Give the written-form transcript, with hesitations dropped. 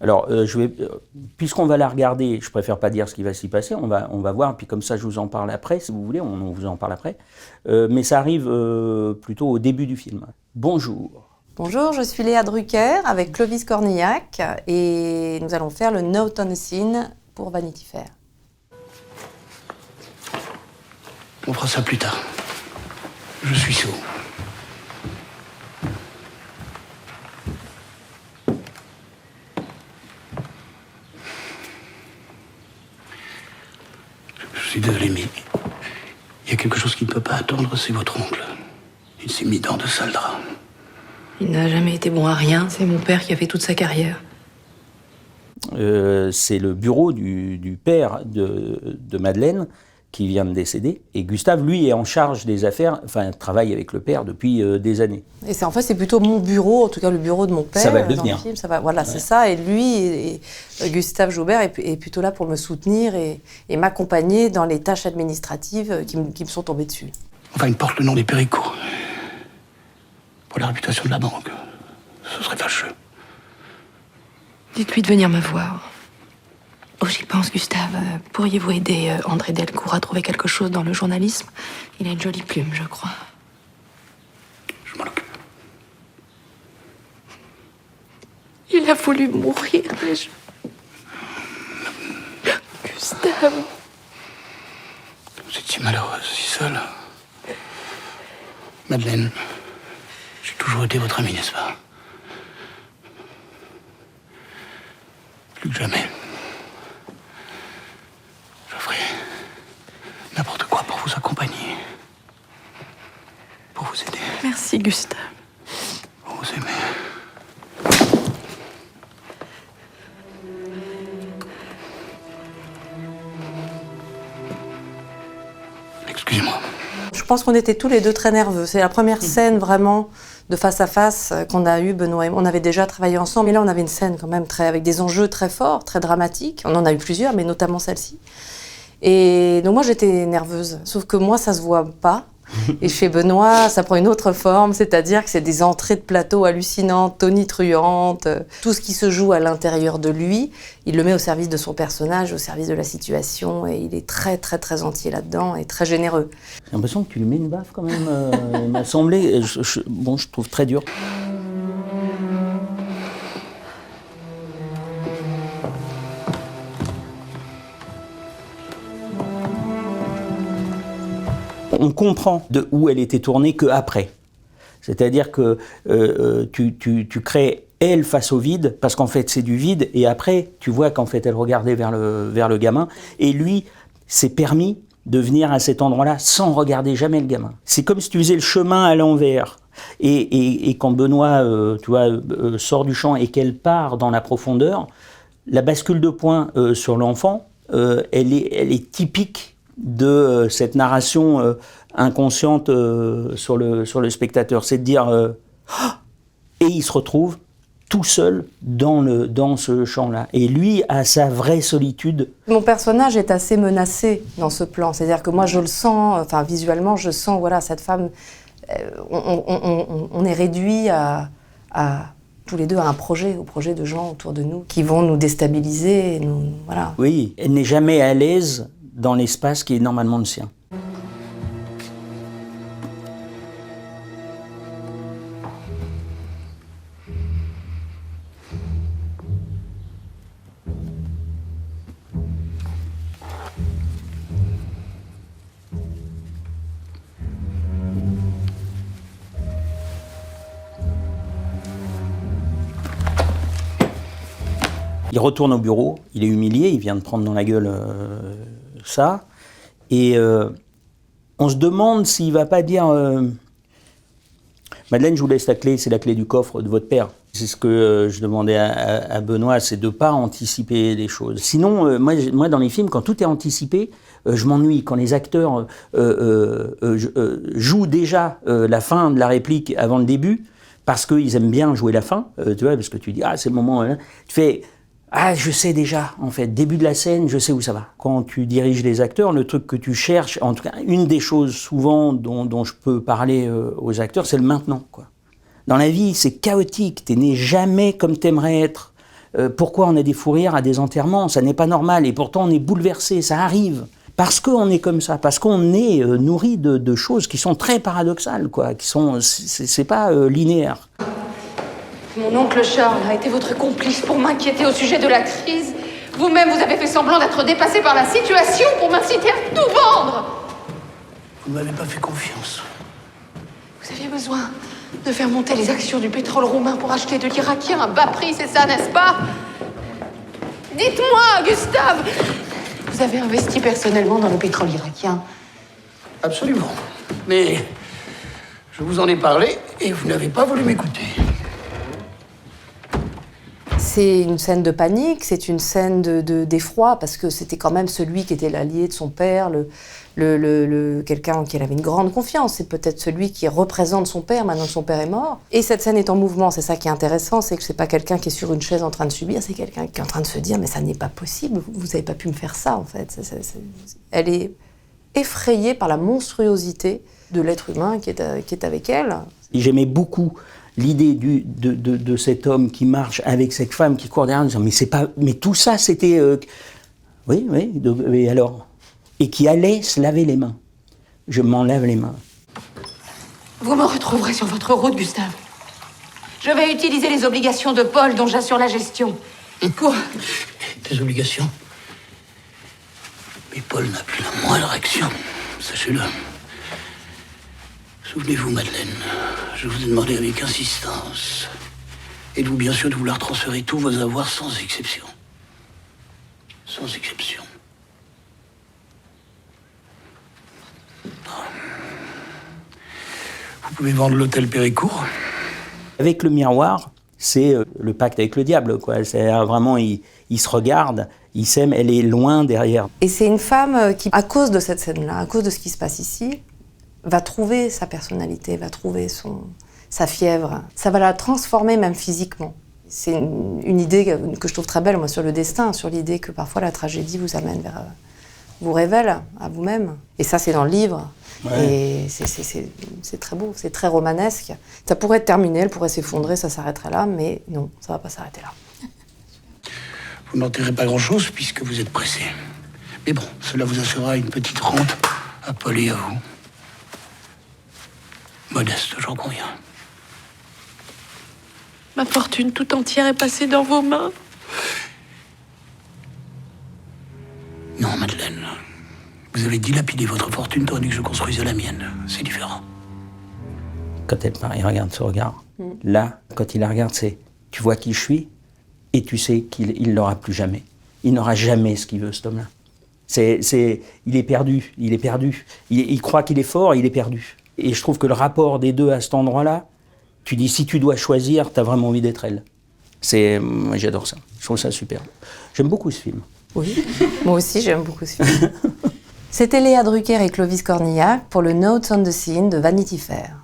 Alors, puisqu'on va la regarder, je préfère pas dire ce qui va s'y passer, on va voir, puis comme ça je vous en parle après, si vous voulez, on vous en parle après. Mais ça arrive plutôt au début du film. Bonjour. Bonjour, je suis Léa Drucker avec Clovis Cornillac et nous allons faire le Note on a Scene pour Vanity Fair. On fera ça plus tard. Je suis sourd. Je suis désolé, mais il y a quelque chose qui ne peut pas attendre, c'est votre oncle. Il s'est mis dans de sales draps. Il n'a jamais été bon à rien, c'est mon père qui a fait toute sa carrière. C'est le bureau du père de Madeleine qui vient de décéder. Et Gustave, lui, est en charge des affaires, enfin, travaille avec le père depuis des années. Et c'est plutôt mon bureau, en tout cas le bureau de mon père. Ça va le dans devenir. le film, voilà, c'est ça. Et lui, Gustave Joubert, est plutôt là pour me soutenir et m'accompagner dans les tâches administratives qui me sont tombées dessus. Enfin, il porte le nom des Péricots. Pour la réputation de la banque, ce serait fâcheux. Dites-lui de venir me voir. Oh, j'y pense, Gustave. Pourriez-vous aider André Delcourt à trouver quelque chose dans le journalisme? Il a une jolie plume, je crois. Je m'en occupe. Il a voulu mourir, mais Gustave. Vous êtes si malheureuse, si seule. Madeleine, j'ai toujours été votre amie, n'est-ce pas? Plus que jamais. Je ferai n'importe quoi pour vous accompagner. Pour vous aider. Merci, Gustave. Pour vous aimer. Excusez-moi. Je pense qu'on était tous les deux très nerveux. C'est la première scène vraiment de face à face qu'on a eu, Benoît et moi. On avait déjà travaillé ensemble, mais là on avait une scène quand même avec des enjeux très forts, très dramatiques. On en a eu plusieurs, mais notamment celle-ci. Et donc moi j'étais nerveuse, sauf que moi ça se voit pas. Et chez Benoît, ça prend une autre forme, c'est-à-dire que c'est des entrées de plateau hallucinantes, tonitruantes. Tout ce qui se joue à l'intérieur de lui, il le met au service de son personnage, au service de la situation, et il est très très très entier là-dedans et très généreux. J'ai l'impression que tu lui mets une baffe quand même, il m'a semblé, je trouve très dur. On comprend de où elle était tournée qu'après. C'est-à-dire que tu crées elle face au vide, parce qu'en fait c'est du vide, et après tu vois qu'en fait elle regardait vers le gamin, et lui s'est permis de venir à cet endroit-là sans regarder jamais le gamin. C'est comme si tu faisais le chemin à l'envers. Et quand Benoît sort du champ et qu'elle part dans la profondeur, la bascule de point sur l'enfant, elle est typique de cette narration inconsciente sur le spectateur. C'est de dire et il se retrouve tout seul dans ce champ-là. Et lui a sa vraie solitude. Mon personnage est assez menacé dans ce plan. C'est-à-dire que moi, je le sens, enfin visuellement, je sens, voilà, cette femme, on est réduit à tous les deux à au projet de gens autour de nous qui vont nous déstabiliser. Voilà. Oui, elle n'est jamais à l'aise dans l'espace qui est normalement le sien. Il retourne au bureau, il est humilié, il vient de prendre dans la gueule ça, et on se demande s'il va pas dire Madeleine, je vous laisse la clé, c'est la clé du coffre de votre père. C'est ce que je demandais à Benoît, c'est de ne pas anticiper les choses. Sinon, moi, dans les films, quand tout est anticipé, je m'ennuie. Quand les acteurs jouent déjà la fin de la réplique avant le début, parce qu'ils aiment bien jouer la fin, tu vois, parce que tu dis, ah, c'est le moment, hein. Tu fais, ah, je sais déjà, en fait, début de la scène, je sais où ça va. Quand tu diriges les acteurs, le truc que tu cherches, en tout cas, une des choses souvent dont je peux parler aux acteurs, c'est le maintenant, quoi. Dans la vie, c'est chaotique, tu n'es jamais comme tu aimerais être. pourquoi on a des fous rires à des enterrements, ça n'est pas normal, et pourtant on est bouleversé, ça arrive. Parce qu'on est comme ça, parce qu'on est nourri de choses qui sont très paradoxales, quoi, qui sont, c'est pas linéaire. Mon oncle Charles a été votre complice pour m'inquiéter au sujet de la crise. Vous-même, vous avez fait semblant d'être dépassé par la situation pour m'inciter à tout vendre. Vous ne m'avez pas fait confiance. Vous aviez besoin de faire monter les actions du pétrole roumain pour acheter de l'Irakien à bas prix, c'est ça, n'est-ce pas? Dites-moi, Gustave, vous avez investi personnellement dans le pétrole irakien? Absolument. Mais je vous en ai parlé et vous n'avez pas voulu m'écouter. C'est une scène de panique, c'est une scène d'effroi, parce que c'était quand même celui qui était l'allié de son père, quelqu'un en qui elle avait une grande confiance. C'est peut-être celui qui représente son père, maintenant que son père est mort. Et cette scène est en mouvement, c'est ça qui est intéressant, c'est que c'est pas quelqu'un qui est sur une chaise en train de subir, c'est quelqu'un qui est en train de se dire « mais ça n'est pas possible, vous n'avez pas pu me faire ça » en fait. Elle est effrayée par la monstruosité de l'être humain qui est avec elle. J'aimais beaucoup l'idée de cet homme qui marche avec cette femme qui court derrière en disant mais tout ça c'était oui et alors, et qui allait se laver les mains. Je m'en lave les mains. Vous me retrouverez sur votre route, Gustave. Je vais utiliser les obligations de Paul dont j'assure la gestion. Pour... Des obligations? Mais Paul n'a plus la moindre action, sachez-le. Souvenez-vous, Madeleine, je vous ai demandé avec insistance. Êtes-vous bien sûr de vouloir transférer tous vos avoirs sans exception? Sans exception. Vous pouvez vendre l'hôtel Péricourt? Avec le miroir, c'est le pacte avec le diable, quoi. C'est vraiment, il se regarde, il s'aime, elle est loin derrière. Et c'est une femme qui, à cause de cette scène-là, à cause de ce qui se passe ici, va trouver sa personnalité, va trouver sa fièvre. Ça va la transformer même physiquement. C'est une idée que je trouve très belle, moi, sur le destin, sur l'idée que parfois la tragédie vous amène vous révèle à vous-même. Et ça, c'est dans le livre. Ouais. Et c'est très beau, c'est très romanesque. Ça pourrait être terminé, elle pourrait s'effondrer, ça s'arrêterait là, mais non, ça va pas s'arrêter là. Vous n'enterrez pas grand-chose puisque vous êtes pressé. Mais bon, cela vous assurera une petite rente à Paul et à vous. Modeste, j'en conviens. Ma fortune tout entière est passée dans vos mains. Non, Madeleine. Vous avez dilapidé votre fortune tandis que je construisais la mienne. C'est différent. Quand elle part, il regarde ce regard. Là, quand il la regarde, c'est « tu vois qui je suis ?» et tu sais qu'il ne l'aura plus jamais. Il n'aura jamais ce qu'il veut, cet homme-là. Il est perdu, il est perdu. Il croit qu'il est fort, il est perdu. Et je trouve que le rapport des deux à cet endroit-là, tu dis, si tu dois choisir, tu as vraiment envie d'être elle. Moi, j'adore ça. Je trouve ça superbe. J'aime beaucoup ce film. Oui, moi aussi, j'aime beaucoup ce film. C'était Léa Drucker et Clovis Cornillac pour le Notes on the Scene de Vanity Fair.